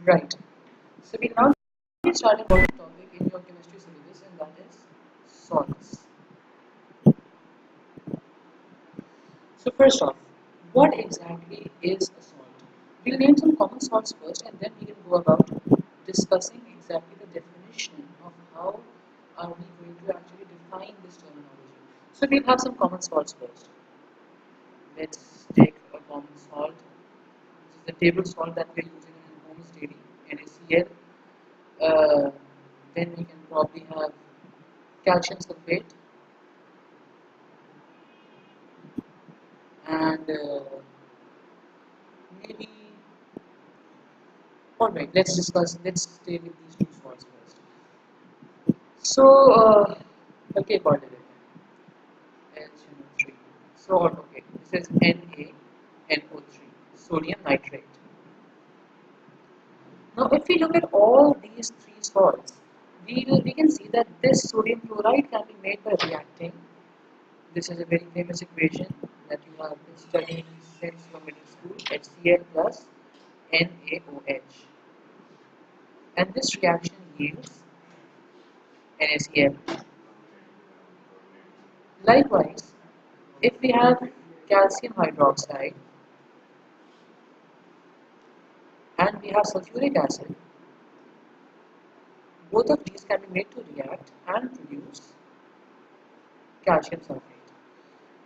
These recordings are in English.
Right. So we now get started about the topic in your chemistry syllabus, and that is salts. So first off, what exactly is a salt? We'll name some common salts first, and then we can go about discussing exactly the definition of how are we going to actually define this terminology. So we'll have some common salts first. Let's take a common salt, which is the table salt that we're using in homes daily, NaCl. Then we can probably have calcium sulfate and maybe. Alright, let's stay with these two salts first. So, okay, got it. HNO3. So, okay, this is NaNO3, sodium nitrate. Now, if we look at all these three salts, we can see that this sodium chloride can be made by reacting. This is a very famous equation that you have been studying since your middle school, HCl plus NaOH. And this reaction yields NaCl. Likewise, if we have calcium hydroxide and we have sulfuric acid, both of these can be made to react and produce calcium sulfate.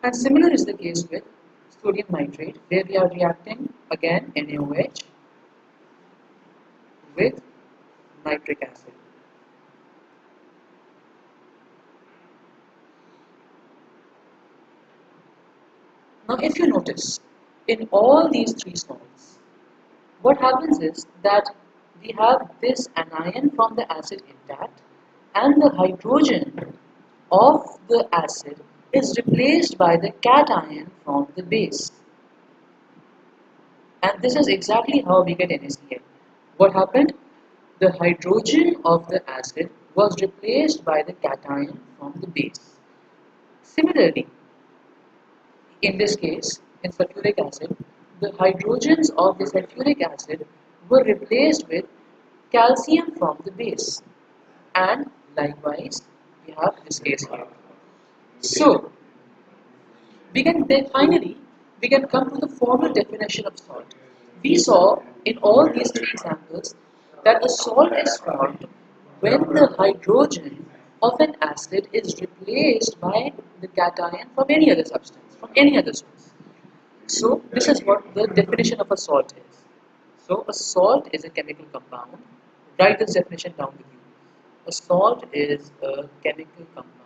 And similar is the case with sodium nitrate, where we are reacting again NaOH with nitric acid. Now, if you notice, in all these three salts, what happens is that we have this anion from the acid intact, and the hydrogen of the acid is replaced by the cation from the base. And this is exactly how we get NaCl. What happened? The hydrogen of the acid was replaced by the cation from the base. Similarly, in this case, in sulfuric acid, the hydrogens of the sulfuric acid were replaced with calcium from the base. And likewise, we have this case here. So, finally, we can come to the formal definition of salt. We saw in all these three examples that a salt is formed when the hydrogen of an acid is replaced by the cation from any other substance, from any other source. So this is what the definition of a salt is. So a salt is a chemical compound. Write this definition down with you. A salt is a chemical compound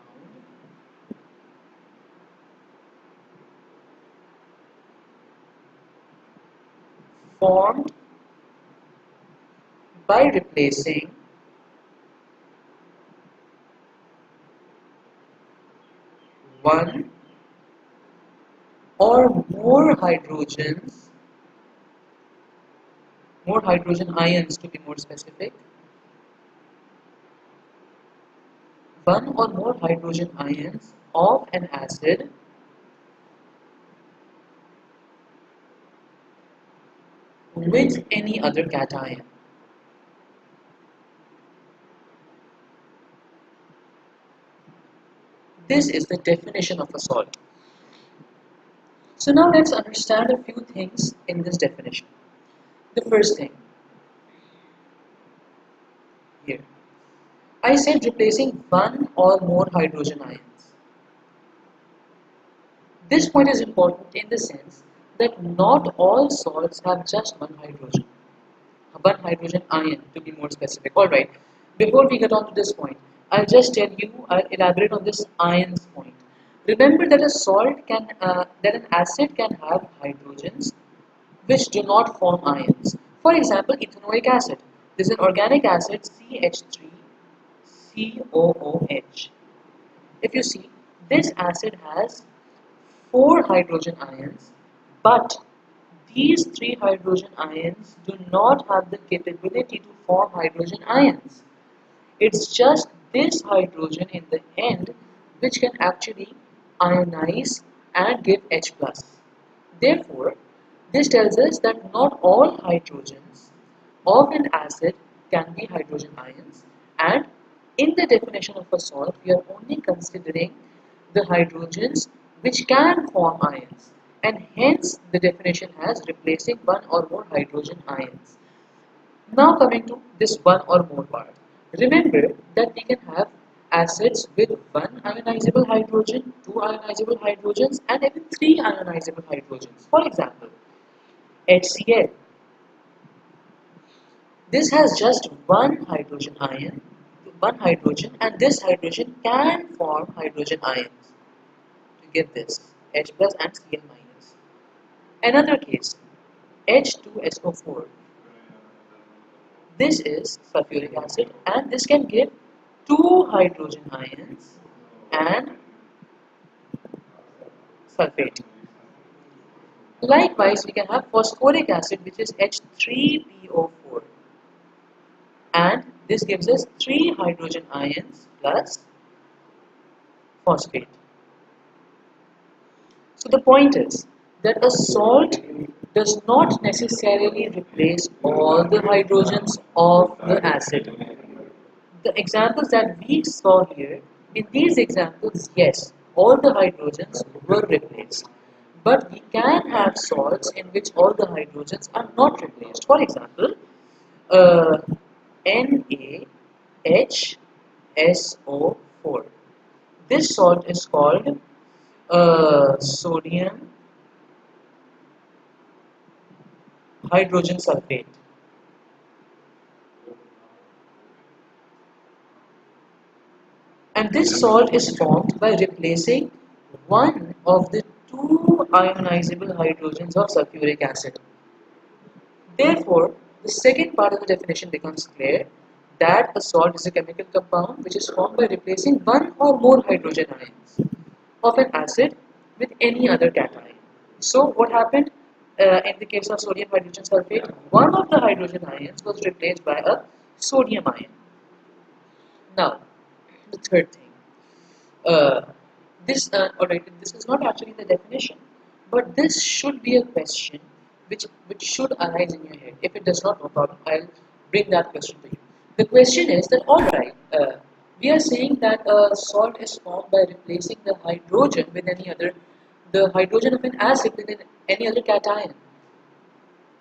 formed by replacing one or more hydrogen ions to be more specific, one or more hydrogen ions of an acid with any other cation. This is the definition of a salt. So now let's understand a few things in this definition. The first thing here, I said replacing one or more hydrogen ions. This point is important in the sense that not all salts have just one hydrogen ion to be more specific. Alright, before we get on to this point, I'll elaborate on this ions point. Remember that that an acid can have hydrogens which do not form ions. For example, ethanoic acid. This is an organic acid CH3COOH. If you see, this acid has 4 hydrogen ions, but these 3 hydrogen ions do not have the capability to form hydrogen ions. It's just this hydrogen in the end which can actually ionize and give H+. Therefore, this tells us that not all hydrogens of an acid can be hydrogen ions, and in the definition of a salt, we are only considering the hydrogens which can form ions, and hence the definition has replacing one or more hydrogen ions. Now coming to this one or more part. Remember that we can have acids with one ionizable hydrogen, two ionizable hydrogens, and even three ionizable hydrogens. For example, HCl. This has just one hydrogen ion, one hydrogen, and this hydrogen can form hydrogen ions to give this H plus and Cl minus. Another case, H2SO4. This is sulfuric acid, and this can give two hydrogen ions and sulfate. Likewise, we can have phosphoric acid, which is H3PO4, and this gives us three hydrogen ions plus phosphate. So the point is that a salt does not necessarily replace all the hydrogens of the acid. The examples that we saw here, in these examples, yes, all the hydrogens were replaced. But we can have salts in which all the hydrogens are not replaced. For example, uh, NaHSO4. This salt is called sodium hydrogen sulfate. And this salt is formed by replacing one of the two ionizable hydrogens of sulfuric acid. Therefore, the second part of the definition becomes clear that a salt is a chemical compound which is formed by replacing one or more hydrogen ions of an acid with any other cation. So, what happened in the case of sodium hydrogen sulfate? One of the hydrogen ions was replaced by a sodium ion. Now, the third thing. Uh, alright, this is not actually the definition, but this should be a question which should arise in your head. If it does not, no problem, I'll bring that question to you. The question is that, alright, we are saying that a salt is formed by replacing the hydrogen with the hydrogen of an acid with any other cation.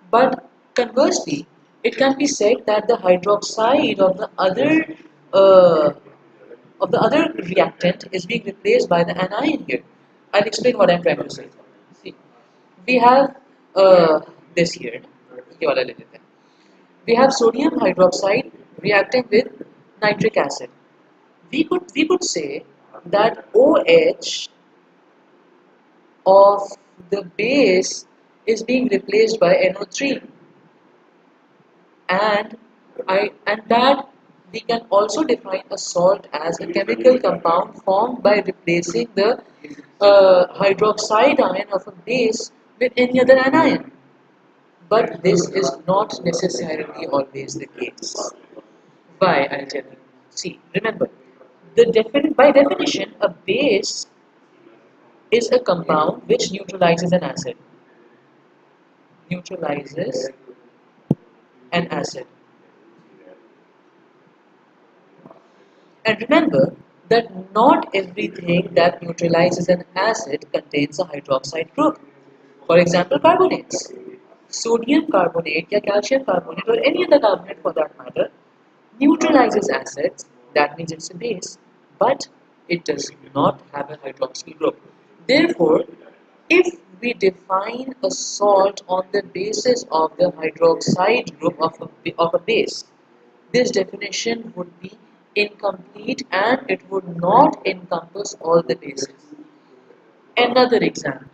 But conversely, it can be said that the hydroxide uh, of the other reactant is being replaced by the anion here. I'll explain what I'm trying to say. See, we have this here. ये वाला ले लेते हैं. We have sodium hydroxide reacting with nitric acid. We could say that OH of the base is being replaced by NO3, and that we can also define a salt as a chemical compound formed by replacing the hydroxide ion of a base with any other anion. But this is not necessarily always the case. Why? I'll tell you. See, remember, by definition, a base is a compound which neutralizes an acid. Neutralizes an acid. And remember that not everything that neutralizes an acid contains a hydroxide group. For example, carbonates. Sodium carbonate or calcium carbonate or any other carbonate for that matter neutralizes acids, that means it's a base, but it does not have a hydroxyl group. Therefore, if we define a salt on the basis of the hydroxide group of a base, this definition would be incomplete and it would not encompass all the bases. Another example.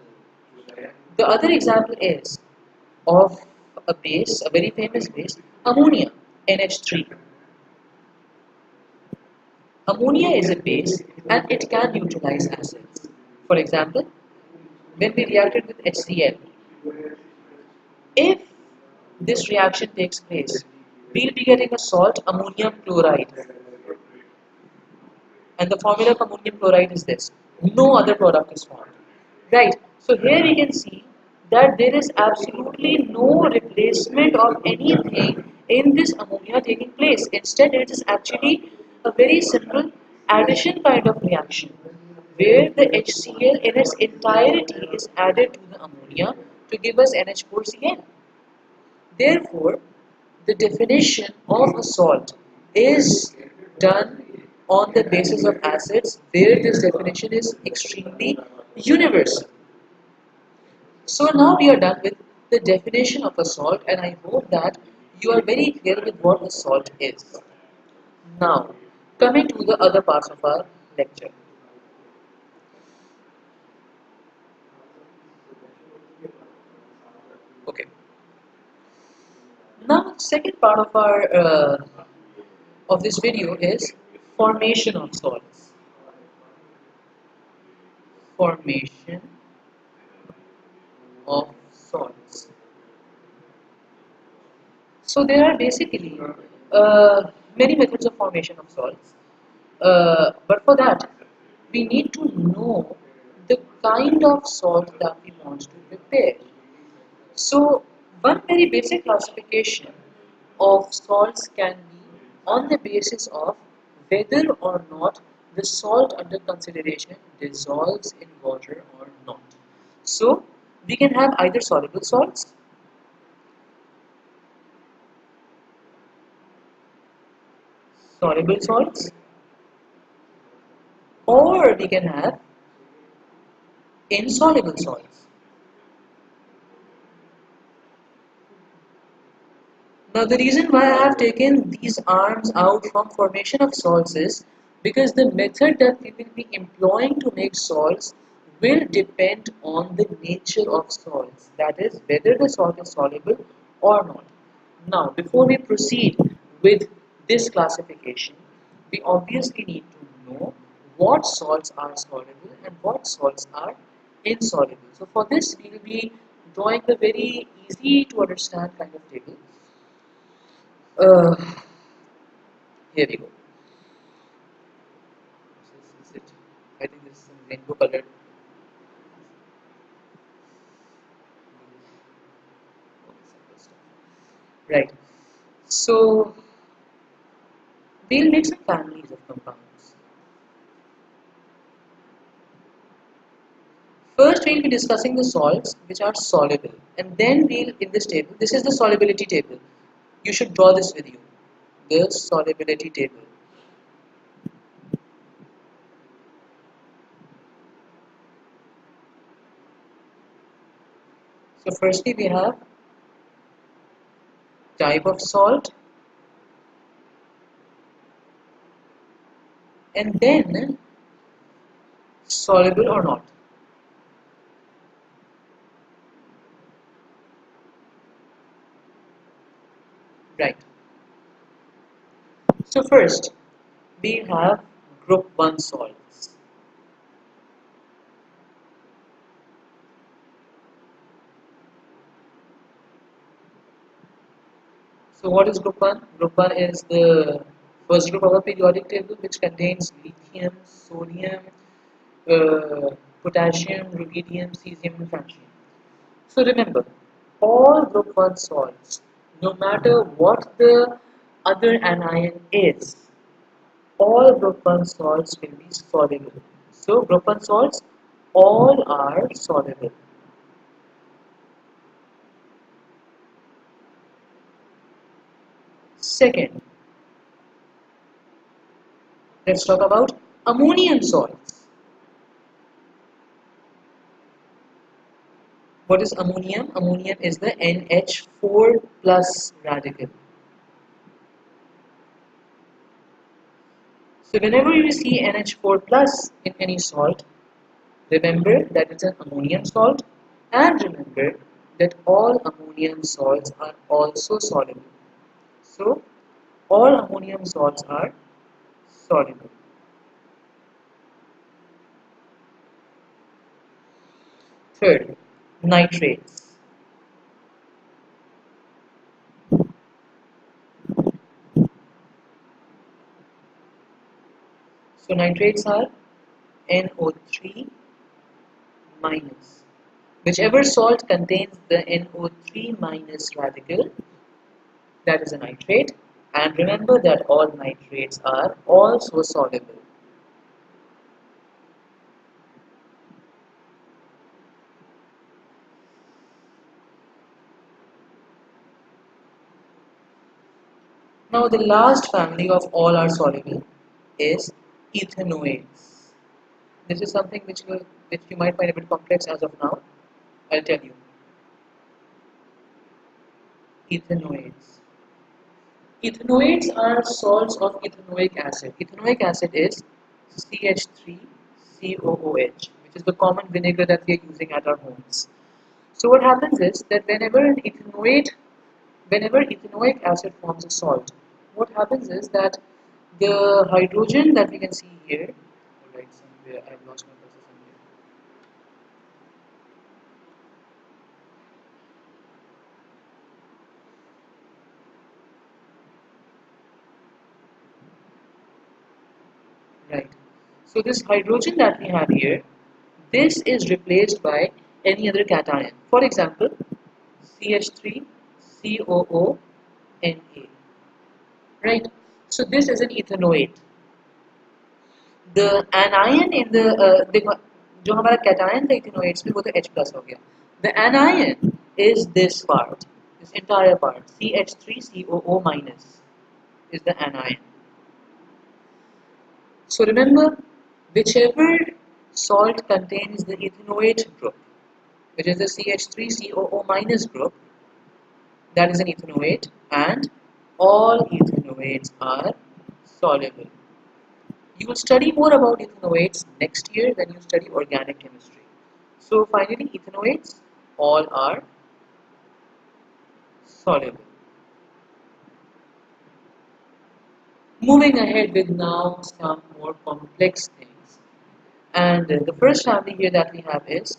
The other example is of a base, a very famous base, ammonia, NH3. Ammonia is a base and it can neutralize acids. For example, when we reacted with HCl, if this reaction takes place, we'll be getting a salt, ammonium chloride. And the formula of ammonium chloride is this. No other product is formed. Right. So here we can see that there is absolutely no replacement of anything in this ammonia taking place. Instead, it is actually a very simple addition kind of reaction where the HCl in its entirety is added to the ammonia to give us NH4Cl. Therefore, the definition of a salt is done on the basis of acids where this definition is extremely universal. So now we are done with the definition of a salt, and I hope that you are very clear with what a salt is. Now, coming to the other parts of our lecture. Okay. Now, second part of our of this video is formation of salts. Formation of salts. So there are basically many methods of formation of salts. But for that, we need to know the kind of salt that we want to prepare. So, one very basic classification of salts can be on the basis of whether or not the salt under consideration dissolves in water or not. So, we can have either soluble salts, soluble salts, or we can have insoluble salts. Now the reason why I have taken these arms out from formation of salts is because the method that we will be employing to make salts will depend on the nature of salts, that is whether the salt is soluble or not. Now before we proceed with this classification, we obviously need to know what salts are soluble and what salts are insoluble. So for this we will be drawing a very easy to understand kind of table. Uh, Here we go. This is it. I think this is some rainbow colored. Right. So we'll make some families of compounds. First, we'll be discussing the salts which are soluble, and then we'll in this table. This is the solubility table. You should draw this with you. The solubility table. So firstly, we have type of salt, and then soluble or not. Right. So first, we have group 1 salts. So what is group 1? Group 1 is the first group of a periodic table which contains lithium, sodium, potassium, rubidium, cesium and francium. So remember, all group 1 salts, no matter what the other anion is, all group 1 salts will be soluble. So group 1 salts, all are soluble. Second, let's talk about ammonium salts. What is ammonium? Ammonium is the NH4 plus radical. So whenever you see NH4 plus in any salt, remember that it's an ammonium salt, and remember that all ammonium salts are also soluble. So all ammonium salts are soluble. Third, nitrates. So nitrates are NO3 minus. Whichever salt contains the NO3 minus radical, that is a nitrate, and remember that all nitrates are also soluble. Now the last family of all are soluble is ethanoids. This is something which you might find a bit complex as of now. I'll tell you. Ethanoids. Ethanoids are salts of ethanoic acid. Ethanoic acid is CH3COOH, which is the common vinegar that we are using at our homes. So what happens is that whenever ethanoic acid forms a salt, what happens is that the hydrogen that we can see here, alright, somewhere I've lost my cursor somewhere. Right. So this hydrogen that we have here, this is replaced by any other cation. For example, CH3COONA. Right. So this is an ethanoate. The anion in the देखो जो हमारा cation था ethanoates में वो तो H plus हो गया. The anion is this part, this entire part. CH3COO minus is the anion. So remember, whichever salt contains the ethanoate group, which is the CH3COO minus group, that is an ethanoate, and all ethanoates are soluble. You will study more about ethanoates next year when you study organic chemistry. So finally, ethanoates all are soluble. Moving ahead with now some more complex things. And the first family here that we have is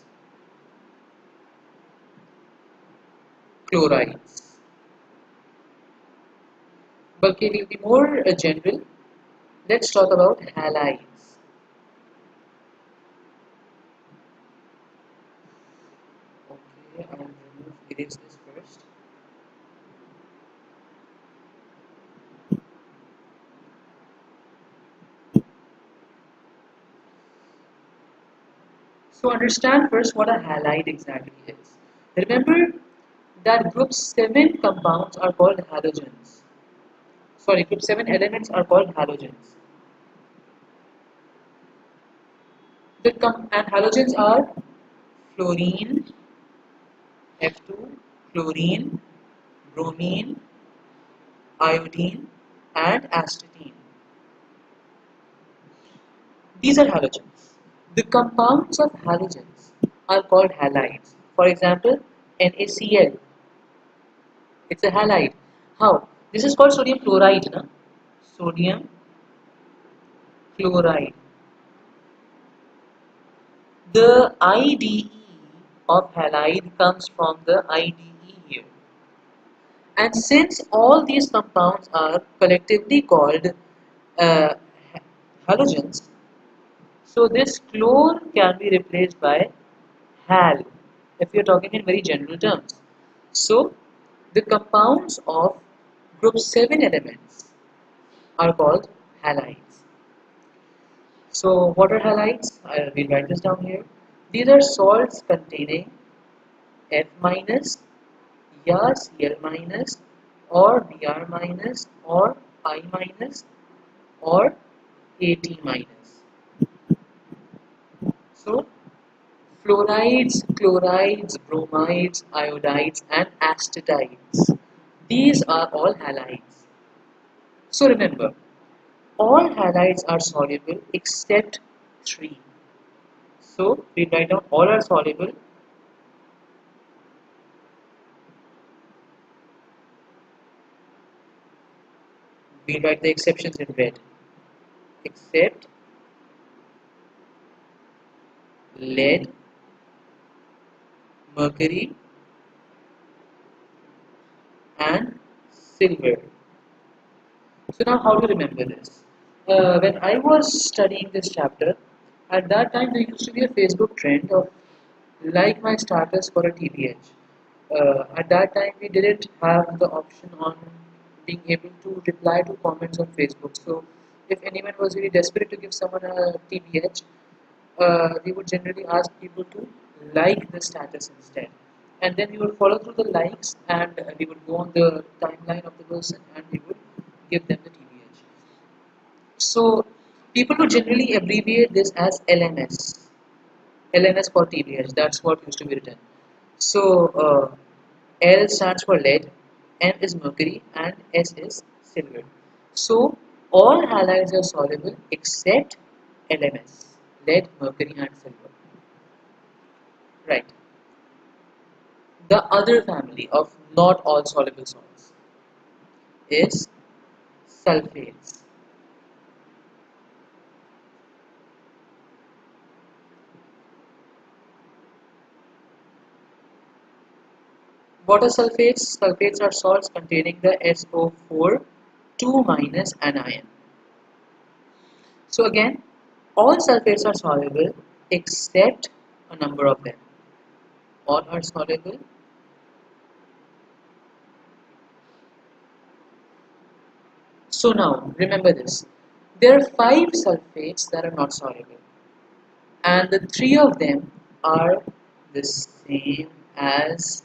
chlorides. But can we be more general? Let's talk about halides. Okay, I'll erase this first. So understand first what a halide exactly is. Remember that group 7 compounds are called halogens. Sorry, group 7 elements are called halogens. And halogens are fluorine, F2, chlorine, bromine, iodine, and astatine. These are halogens. The compounds of halogens are called halides. For example, NaCl, it's a halide. How? This is called sodium chloride, na? Sodium chloride. The IDE of halide comes from the IDE here. And since all these compounds are collectively called uh, halogens, so this chlor can be replaced by hal if you're talking in very general terms. So the compounds of group 7 elements are called halides. So what are halides? I will write this down here. These are salts containing F minus, या Cl minus, or Br minus, or I minus, or At minus. So fluorides, chlorides, bromides, iodides, and astatides. These are all halides. So remember, all halides are soluble except 3. So we write down all are soluble we write the exceptions in red, except lead, mercury, and silver. So now how to remember this? When I was studying this chapter, at that time there used to be a Facebook trend of like my status for a TBH. At that time we didn't have the option on being able to reply to comments on Facebook. So if anyone was really desperate to give someone a TBH, we would generally ask people to like the status instead. And then we would follow through the likes and we would go on the timeline of the person and we would give them the TBH. So people would generally abbreviate this as LNS. LNS for TBH, that's what used to be written. So L stands for lead, N is mercury, and S is silver. So all halides are soluble except LMS, lead, mercury, and silver. Right. The other family of not all soluble salts is sulfates. What are sulfates? Sulfates are salts containing the SO4 2 minus anion. So again, all sulfates are soluble except a number of them. All are soluble. So now remember this. There are 5 sulfates that are not soluble, and the 3 of them are the same as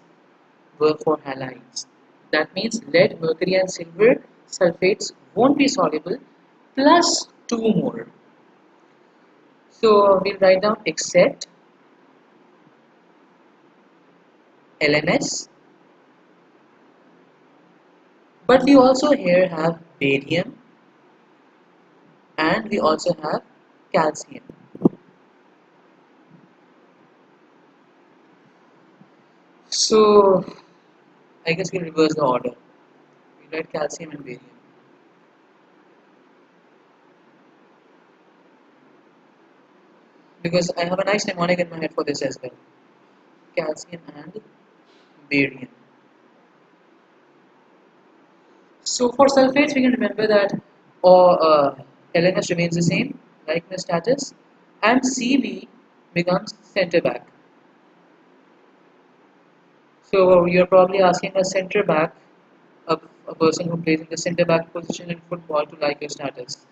were for halides. That means lead, mercury, and silver sulfates won't be soluble plus 2 more. So we'll write down except LMS, but we also here have barium and we also have calcium. So I guess we'll reverse the order. We write calcium and barium because I have a nice mnemonic in my head for this as well. Calcium and barium. So for sulfates, we can remember that LNS remains the same, like in the status, and Cb becomes center back. So you're probably asking a center back, a person who plays in the center back position in football, to like your status.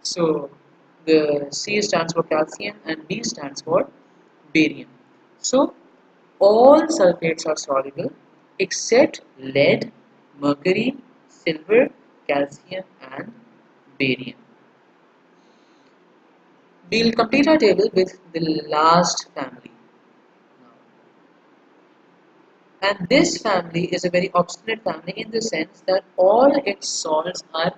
So the C stands for calcium and B stands for barium. So all sulfates are soluble except lead, mercury, silver, calcium, and barium. We'll complete our table with the last family. And this family is a very obstinate family in the sense that all its salts are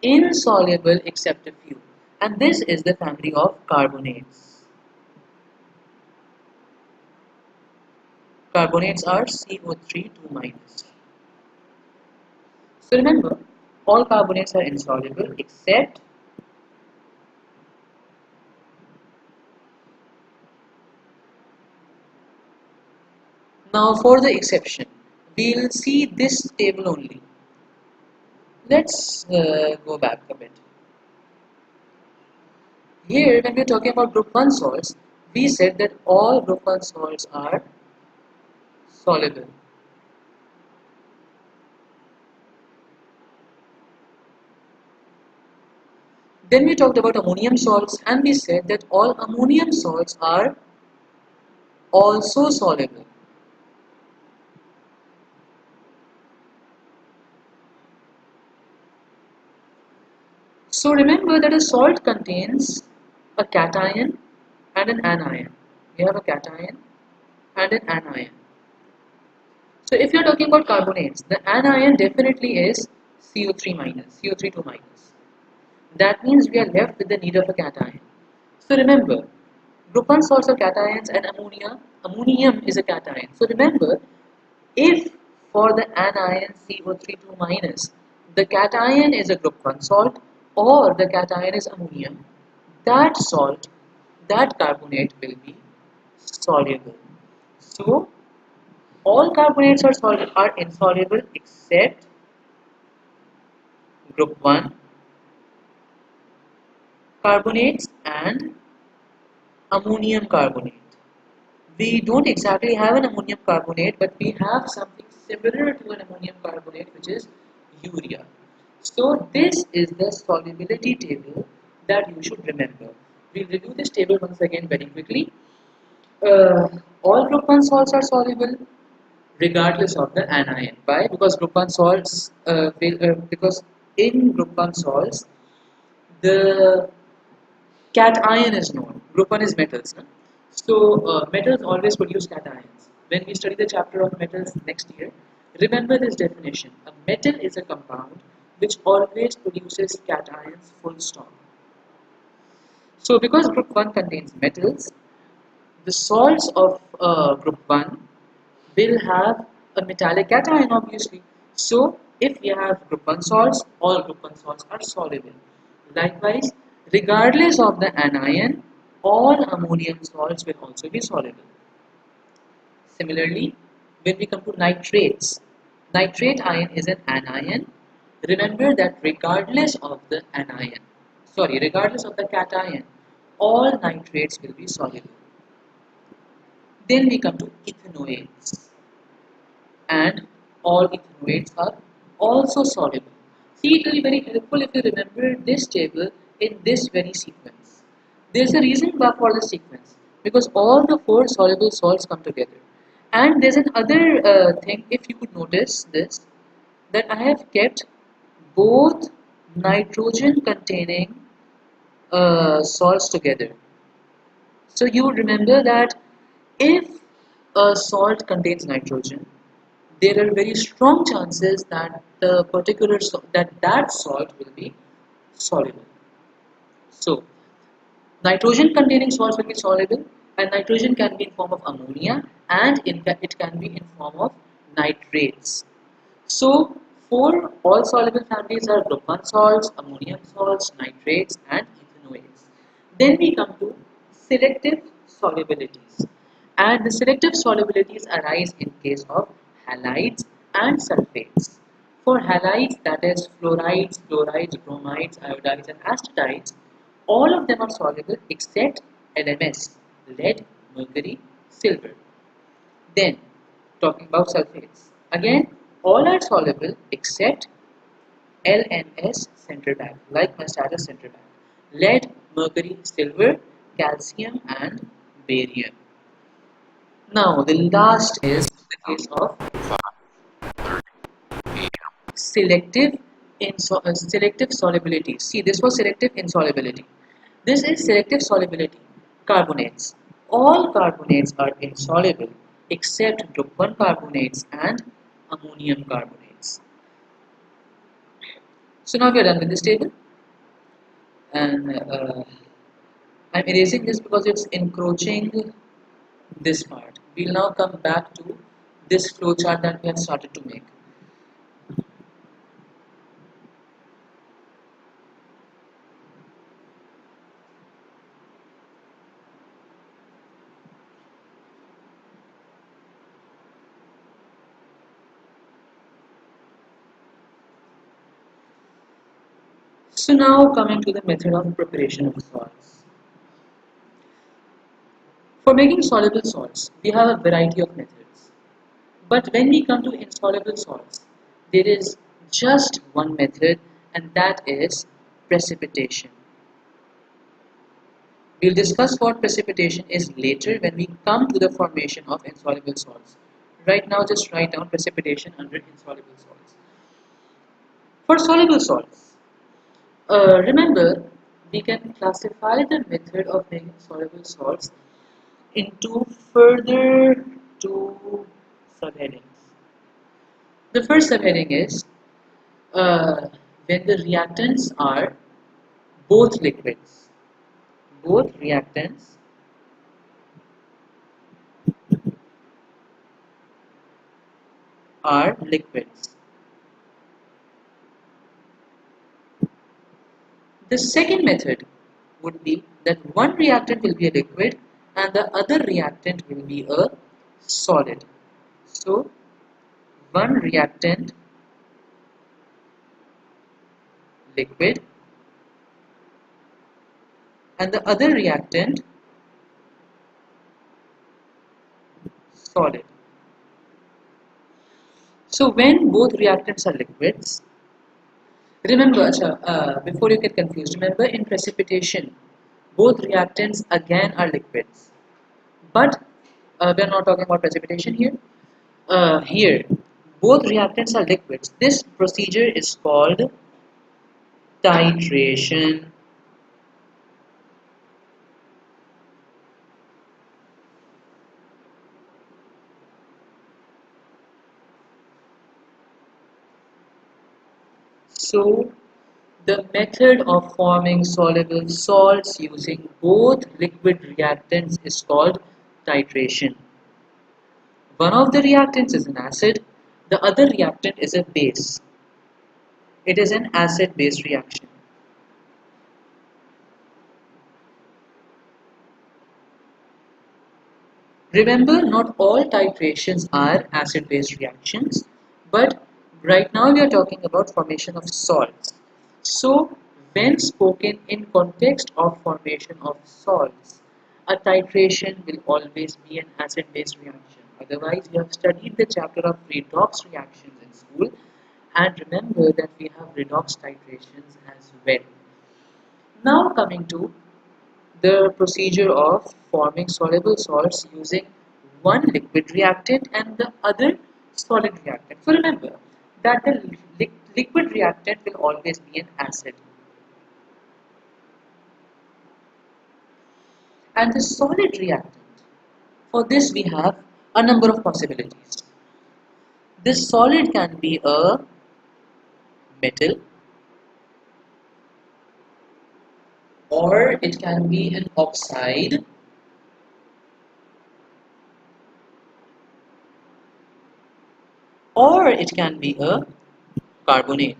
insoluble except a few. And this is the family of carbonates. Carbonates are CO3 2 minus. So remember, all carbonates are insoluble except now for the exception. We'll see this table only. Let's go back a bit. Here, when we're talking about group 1 salts, we said that all group 1 salts are soluble. Then we talked about ammonium salts and we said that all ammonium salts are also soluble. So remember that a salt contains a cation and an anion. We have a cation and an anion. So if you're talking about carbonates, the anion definitely is CO3 minus, CO3 2 minus. That means we are left with the need of a cation. So remember, group 1 salts are cations and ammonium is a cation. So remember, if for the anion CO3 2 minus, the cation is a group 1 salt or the cation is ammonium, that salt, that carbonate will be soluble. So all carbonates are insoluble except group 1 carbonates and ammonium carbonate. We don't exactly have an ammonium carbonate, but we have something similar to an ammonium carbonate, which is urea. So this is the solubility table that you should remember. We'll review this table once again very quickly. Uh, all group 1 salts are soluble regardless of the anion. Why? Because group 1 salts, because in group 1 salts, the cation is known. Group 1 is metals. No? So metals always produce cations. When we study the chapter of metals next year, remember this definition. A metal is a compound which always produces cations full stop. So because group 1 contains metals, the salts of group 1 will have a metallic cation obviously. So if we have group 1 salts, all group 1 salts are soluble. Likewise, regardless of the anion, all ammonium salts will also be soluble. Similarly, when we come to nitrates, nitrate ion is an anion. Remember that regardless of the cation, all nitrates will be soluble. Then we come to ethanoates, and all ethanoates are also soluble. See, it will be very helpful if you remember this table in this very sequence. There's a reason for the sequence because all the four soluble salts come together. And there's another thing, if you could notice this, that I have kept both nitrogen containing salts together. So you would remember that if a salt contains nitrogen, there are very strong chances that the that salt will be soluble. So nitrogen containing salts will be soluble, and nitrogen can be in form of ammonia, and it can be in form of nitrates. So four all soluble families are group 1 salts, ammonium salts, nitrates, and ethanoates. Then we come to selective solubilities, and the selective solubilities arise in case of halides and sulfates. For halides, that is fluorides, chlorides, bromides, iodides, and astates, all of them are soluble except LMS, lead, mercury, silver. Then, talking about sulfates. Again, all are soluble except LNS center back, like my status center back. Lead, mercury, silver, calcium, and barium. Now, the last is the case of selective solubility. See, this was selective insolubility. This is selective solubility. Carbonates. All carbonates are insoluble except group 1 carbonates and ammonium carbonates. So now we are done with this table, and I'm erasing this because it's encroaching this part. We'll now come back to this flowchart that we have started to make. So now coming to the method of preparation of salts. For making soluble salts, we have a variety of methods. But when we come to insoluble salts, there is just one method, and that is precipitation. We'll discuss what precipitation is later when we come to the formation of insoluble salts. Right now, just write down precipitation under insoluble salts. For soluble salts, remember, we can classify the method of making soluble salts into further two subheadings. The first subheading is when the reactants are both liquids. Both reactants are liquids. The second method would be that one reactant will be a liquid and the other reactant will be a solid. So, one reactant liquid and the other reactant solid. So, when both reactants are liquids, Remember, before you get confused, remember in precipitation, both reactants again are liquids. But we are not talking about precipitation here. Here, both reactants are liquids. This procedure is called titration. So, the method of forming soluble salts using both liquid reactants is called titration. One of the reactants is an acid, the other reactant is a base. It is an acid-base reaction. Remember, not all titrations are acid-base reactions, but right now we are talking about formation of salts. So, when spoken in context of formation of salts, a titration will always be an acid-base reaction. Otherwise, you have studied the chapter of redox reactions in school, and remember that we have redox titrations as well. Now coming to the procedure of forming soluble salts using one liquid reactant and the other solid reactant. So remember that the liquid reactant will always be an acid and the solid reactant. For this we have a number of possibilities. This solid can be a metal or it can be an oxide or it can be a carbonate.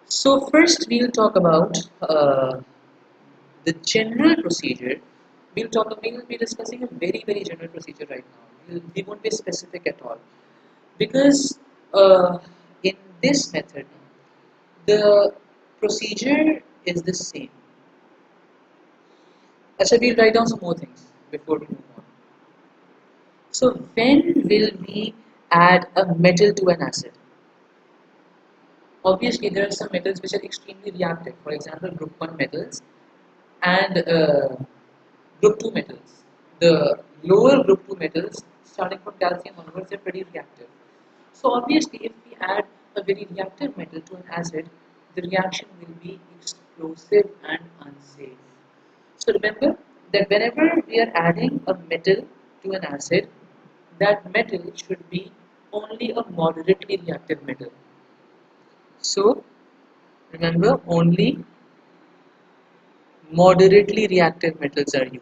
So first we'll talk about the general procedure. We'll be discussing a very general procedure right now. We won't be specific at all because in this method the procedure is the same. Actually, we'll write down some more things before we move on. So when will we add a metal to an acid? Obviously, there are some metals which are extremely reactive. For example, group 1 metals and group 2 metals. The lower group 2 metals, starting from calcium onwards, are pretty reactive. So obviously, if we add a very reactive metal to an acid, the reaction will be explosive and unsafe. So remember that whenever we are adding a metal to an acid, that metal should be only a moderately reactive metal. So remember, only moderately reactive metals are used.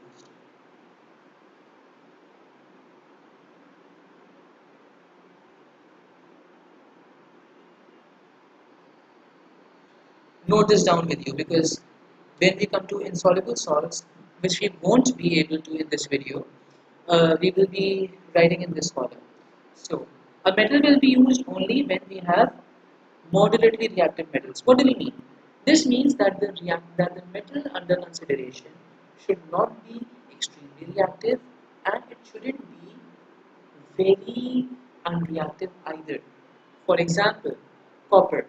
Note this down with you because when we come to insoluble salts, which we won't be able to in this video, we will be writing in this column. So, a metal will be used only when we have moderately reactive metals. What do we mean? This means that the metal under consideration should not be extremely reactive and it shouldn't be very unreactive either. For example, copper.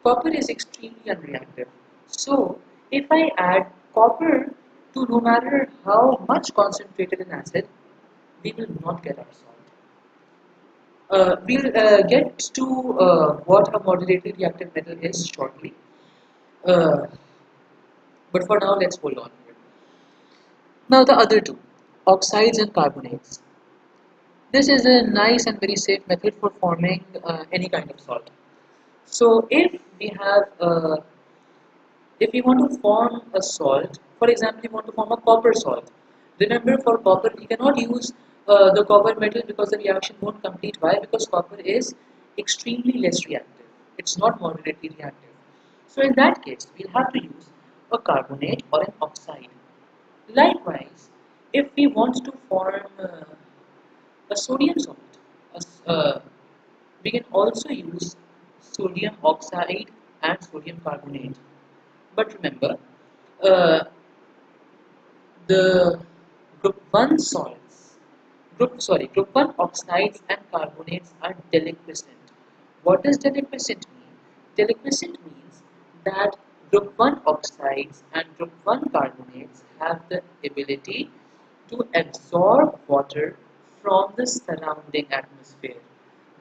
Copper is extremely unreactive. So, if I add copper to no matter how much concentrated an acid, we will not get our salt. We'll get to what a moderately reactive metal is shortly. Uh, but for now, let's hold on. Now, the other two, oxides and carbonates. This is a nice and very safe method for forming any kind of salt. So, if we want to form a salt, for example, we want to form a copper salt. Remember, for copper, we cannot use the copper metal because the reaction won't complete. Why? Because copper is extremely less reactive. It's not moderately reactive. So in that case, we'll have to use a carbonate or an oxide. Likewise, if we want to form a sodium salt, we can also use sodium oxide and sodium carbonate. But remember, uh, the group 1 salts, Group 1 oxides and carbonates are deliquescent. What does deliquescent mean? Deliquescent means that group 1 oxides and group 1 carbonates have the ability to absorb water from the surrounding atmosphere.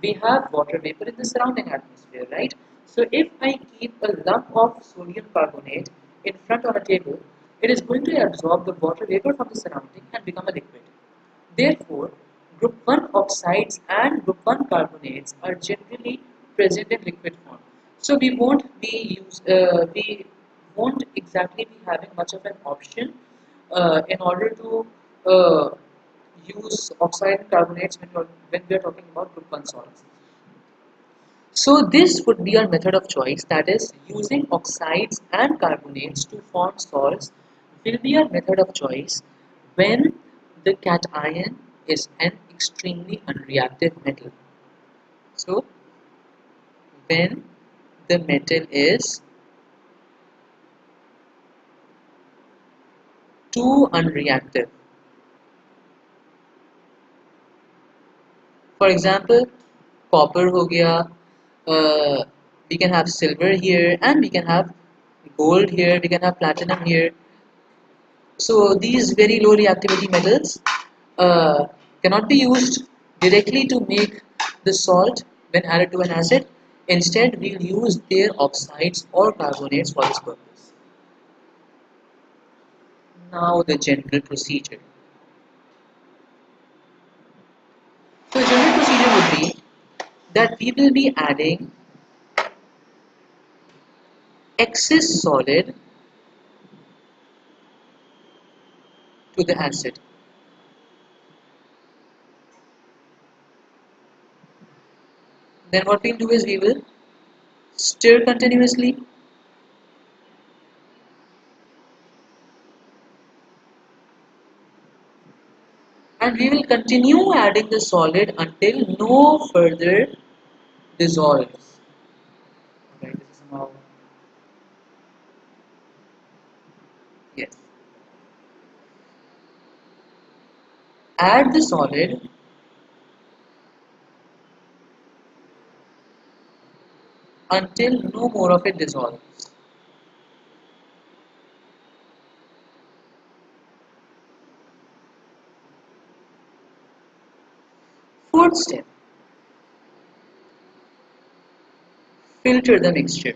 We have water vapor in the surrounding atmosphere, right? So if I keep a lump of sodium carbonate in front of a table, it is going to absorb the water vapor from the surrounding and become a liquid. Therefore, group 1 oxides and group 1 carbonates are generally present in liquid form. So we won't exactly be having much of an option in order to uh, use oxide and carbonates when we are talking about group 1 salts. So this would be our method of choice, that is using oxides and carbonates to form salts will be our method of choice when the cation is an extremely unreactive metal. So when the metal is too unreactive. For example, copper ho gaya, we can have silver here and we can have gold here, we can have platinum here. So these very low reactivity metals cannot be used directly to make the salt when added to an acid. Instead, we'll use their oxides or carbonates for this purpose. Now the general procedure. So the general procedure would be that we will be adding excess solid to the acid. Then what we'll do is we will stir continuously and we will continue adding the solid until no further dissolves. Right, this is somehow, yes. Add the solid until no more of it dissolves. Fourth step, filter the mixture.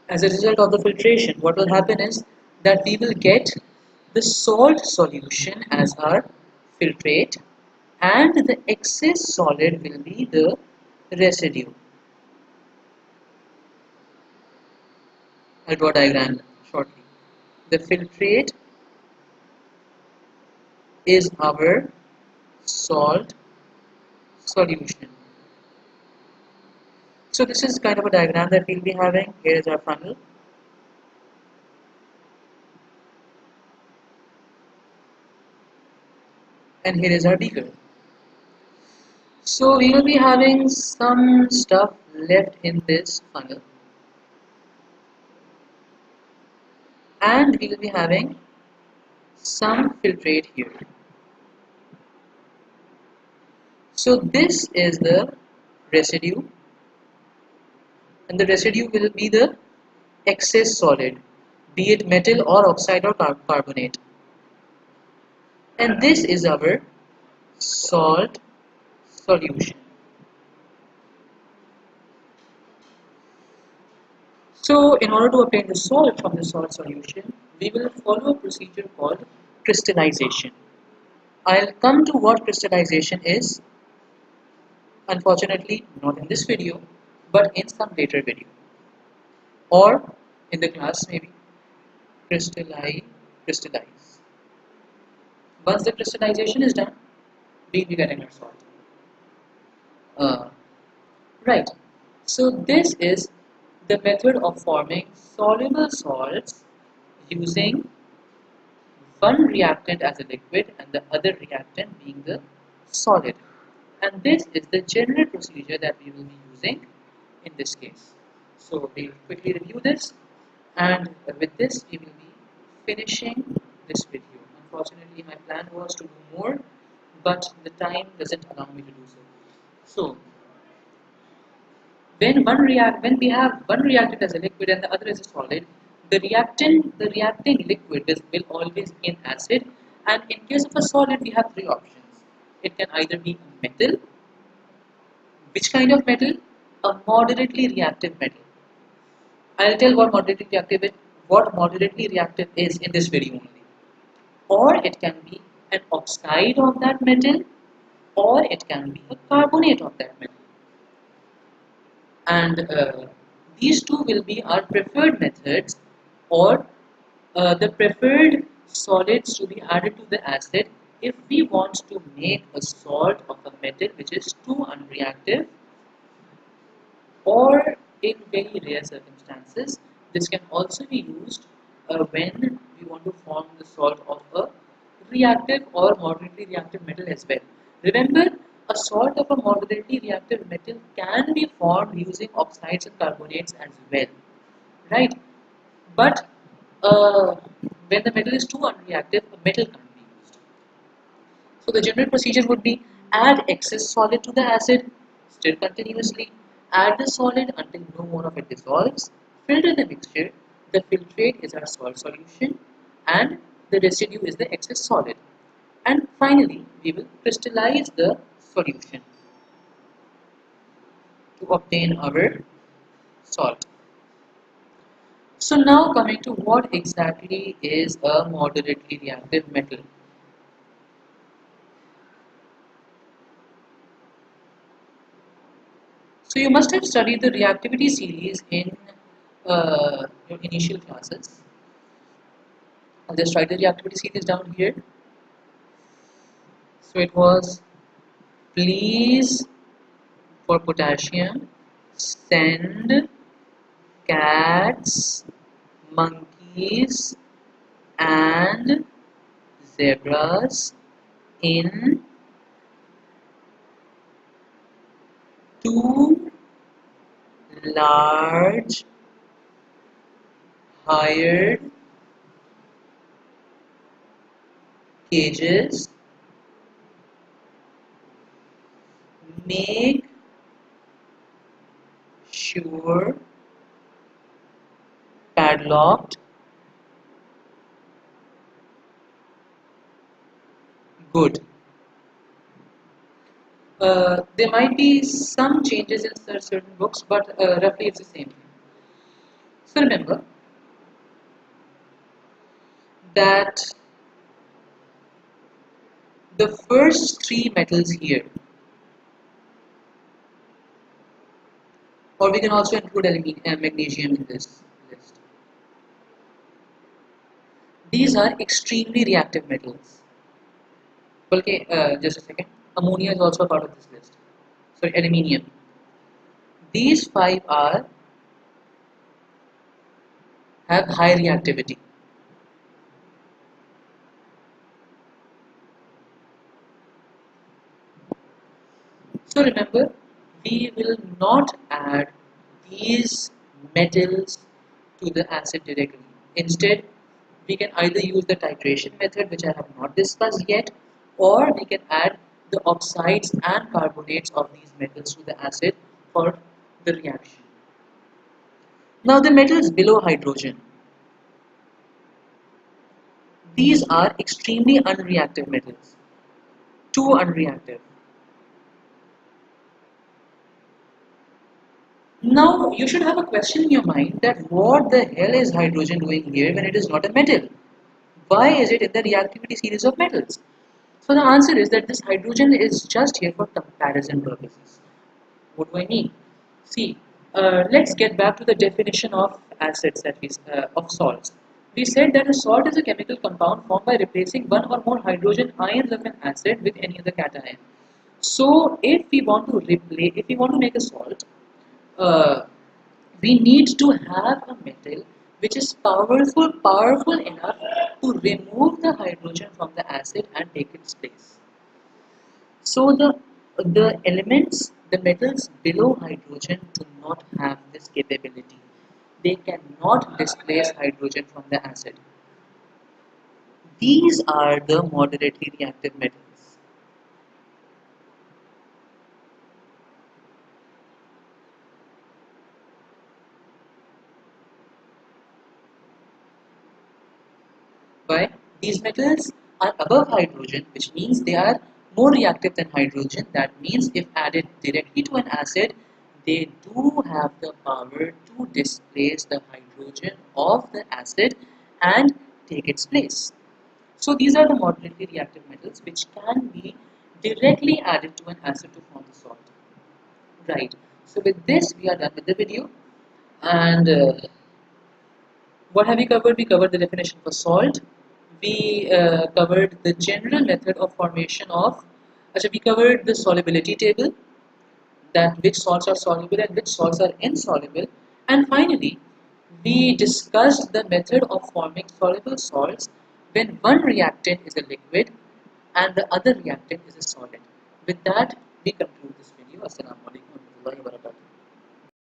As a result of the filtration, what will happen is that we will get the salt solution as our filtrate and the excess solid will be the residue. I'll draw a diagram shortly. The filtrate is our salt solution. So this is kind of a diagram that we'll be having. Here is our funnel. And here is our beaker. So we will be having some stuff left in this funnel. And we will be having some filtrate here. So this is the residue. And the residue will be the excess solid, be it metal or oxide or carbonate. And this is our salt solution. So in order to obtain the salt from the salt solution, we will follow a procedure called crystallization. I'll come to what crystallization is, unfortunately not in this video, but in some later video. Or in the class maybe, crystallize. Once the crystallization is done, we'll be getting our salt. Uh, right, so this is the method of forming soluble salts using one reactant as a liquid and the other reactant being the solid. And this is the general procedure that we will be using in this case. So we'll quickly review this, and with this we will be finishing this video. Unfortunately, my plan was to do more, but the time doesn't allow me to do so. So, when we have one reactant as a liquid and the other as a solid, the reacting liquid will always be an acid, and in case of a solid, we have three options. It can either be a metal. Which kind of metal? A moderately reactive metal. I'll tell what moderately reactive is in this video only. Or it can be an oxide of that metal, or it can be a carbonate of that metal. And these two will be our preferred methods, or the preferred solids to be added to the acid if we want to make a salt of a metal which is too unreactive, or in very rare circumstances this can also be used when we want to form the salt of a reactive or moderately reactive metal as well. Remember, a salt of a moderately reactive metal can be formed using oxides and carbonates as well, right? But uh, when the metal is too unreactive, a metal can't be used. So the general procedure would be: add excess solid to the acid, stir continuously, add the solid until no more of it dissolves, filter the mixture, the filtrate is our salt solution, and the residue is the excess solid. And finally, we will crystallize the solution to obtain our salt. So now coming to what exactly is a moderately reactive metal. So you must have studied the reactivity series in your initial classes. I'll just write the reactivity series down here. So it was: please for potassium send cats, monkeys, and zebras in two large hired cages. Make sure padlocked. Good. There might be some changes in certain books, but roughly it's the same thing. So remember that the first three metals here, or we can also include magnesium in this list, these are extremely reactive metals. Okay, just a second. Ammonia is also a part of this list. Sorry, aluminium. These five have high reactivity. So remember, we will not add these metals to the acid directly. Instead, we can either use the titration method, which I have not discussed yet, or we can add the oxides and carbonates of these metals to the acid for the reaction. Now the metals below hydrogen, these are extremely unreactive metals, too unreactive. Now you should have a question in your mind that what the hell is hydrogen doing here when it is not a metal? Why is it in the reactivity series of metals? So the answer is that this hydrogen is just here for comparison purposes. What do I mean? See, let's get back to the definition of acids that of salts. We said that a salt is a chemical compound formed by replacing one or more hydrogen ions of an acid with any other cation. So if we want to make a salt, uh, we need to have a metal which is powerful enough to remove the hydrogen from the acid and take its place. So the metals below hydrogen do not have this capability. They cannot displace hydrogen from the acid. These are the moderately reactive metals. Why? These metals are above hydrogen, which means they are more reactive than hydrogen. That means if added directly to an acid, they do have the power to displace the hydrogen of the acid and take its place. So these are the moderately reactive metals which can be directly added to an acid to form the salt. Right. So with this, we are done with the video. And what have we covered? We covered the definition for salt. We covered the general method of formation of. We covered the solubility table, that which salts are soluble and which salts are insoluble. And finally, we discussed the method of forming soluble salts when one reactant is a liquid and the other reactant is a solid. With that, we conclude this video. Assalamu alaikum warahmatullahi wabarakatuh.